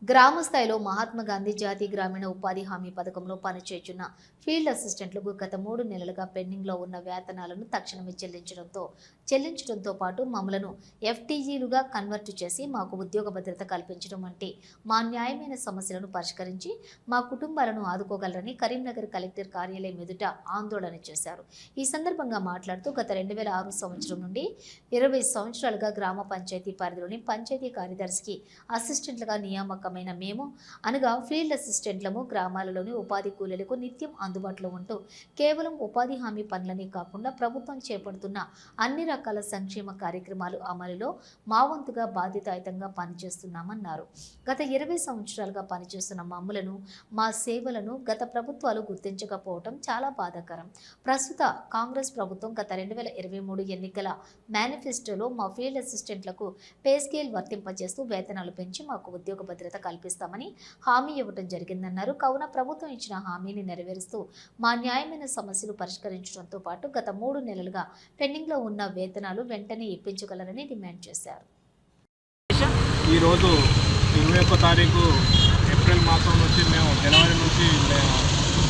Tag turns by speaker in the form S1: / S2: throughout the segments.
S1: గ్రామ స్థాయిలో మహాత్మా గాంధీ జాతీయ గ్రామీణ ఉపాధి హామీ పథకంలో పనిచేస్తున్న ఫీల్డ్ అసిస్టెంట్లకు గత 3 నెలలుగా పెండింగ్లో ఉన్న వేతనాలను తక్షణమే చెల్లించడంతో పాటు మమ్మలను ఎఫ్టీజీలుగా కన్వర్ట్ చేసి మాకు ఉద్యోగ భద్రత కల్పించడం వంటి మా న్యాయమైన సమస్యలను పరిష్కరించి మా కుటుంబాలను ఆదుకోగలరని కరీంనగర్ కలెక్టర్ కార్యాలయం ఎదుట ఆందోళన చేశారు. ఈ సందర్భంగా మాట్లాడుతూ గత 2006 సంవత్సరం నుండి 20 సంవత్సరాలుగా గ్రామ పంచాయతీ పరిధిలోని పంచాయతీ కార్యదర్శికి అసిస్టెంట్లుగా నియామకమైన మేము అనగా ఫీల్డ్ అసిస్టెంట్లము గ్రామాలలోని ఉపాధి కూలీలకు నిత్యం అందుబాటులో ఉంటూ కేవలం ఉపాధి హామీ పనులనే కాకుండా ప్రభుత్వం చేపడుతున్న అన్ని రకాల సంక్షేమ కార్యక్రమాలు అమలులో మా వంతుగా బాధ్యతాయుతంగా పనిచేస్తున్నామన్నారు. గత 20 సంవత్సరాలుగా పనిచేస్తున్న మమ్ములను మా సేవలను గత ప్రభుత్వాలు గుర్తించకపోవడం చాలా బాధాకరం. ప్రస్తుత కాంగ్రెస్ ప్రభుత్వం గత 2023 ఎన్నికల మేనిఫెస్టోలో మా ఫీల్డ్ అసిస్టెంట్లకు పే స్కేల్ వర్తింపజేస్తూ వేతనాలు పెంచి మాకు ఉద్యోగ భద్రత కల్పిస్తామని హామీ ఇవ్వడం జరిగిందన్నారు. కావున ప్రభుత్వం ఇచ్చిన హామీని నెరవేరుస్తూ మా న్యాయమైన సమస్యలు పరిష్కరించడంతో పాటు గత 3 నెలలుగా పెండింగ్లో ఉన్న వేతనాలు వెంటనే ఇప్పించగలరని డిమాండ్ చేశారు.
S2: ఈరోజు 21 తారీఖు ఏప్రిల్ మాసం నుంచి మేము జనవరి నుంచి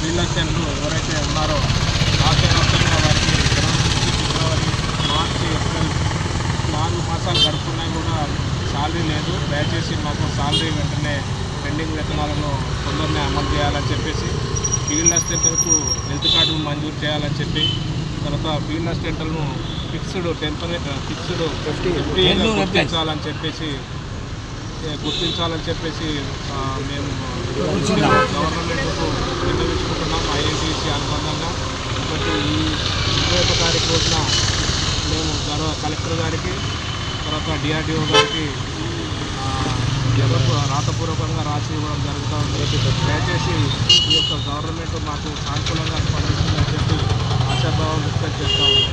S2: ఫీల్డ్ అసిస్టెంట్లు ఎవరైతే ఉన్నారో రాష్ట్ర వ్యాప్తంగా వారికి జనవరి నుంచి ఫిబ్రవరి మార్చి ఏప్రిల్ 4 మాసాలు గడుపుతున్నాయి కూడా శాలరీ లేదు. దయచేసి మాకు శాలరీ వెంటనే పెండింగ్ వేతనాలను తొందరనే అమలు చేయాలని చెప్పేసి ఫీల్డ్ అసిస్టెంట్లకు హెల్త్ కార్డు మంజూరు చేయాలని చెప్పి తర్వాత ఫీల్డ్ అసిస్టెంట్లను ఫిక్స్డ్ గుర్తించాలని చెప్పేసి మేము గవర్నమెంట్కు విన్నవించుకుంటున్నాం. ఐఎన్టీసీ అనుబంధంగా కాబట్టి ఈ 21 తారీఖు రోజున మేము గౌరవ కలెక్టర్ గారికి తర్వాత డిఆర్డిఓ గారికి రాతపూర్వకంగా రాసి ఇవ్వడం జరుగుతూ ఉంది. దయచేసి ఈ యొక్క గవర్నమెంట్ మాకు సానుకూలంగా స్పందిస్తుందని చెప్పి ఆశాభావం వ్యక్తం చేస్తూ ఉంది.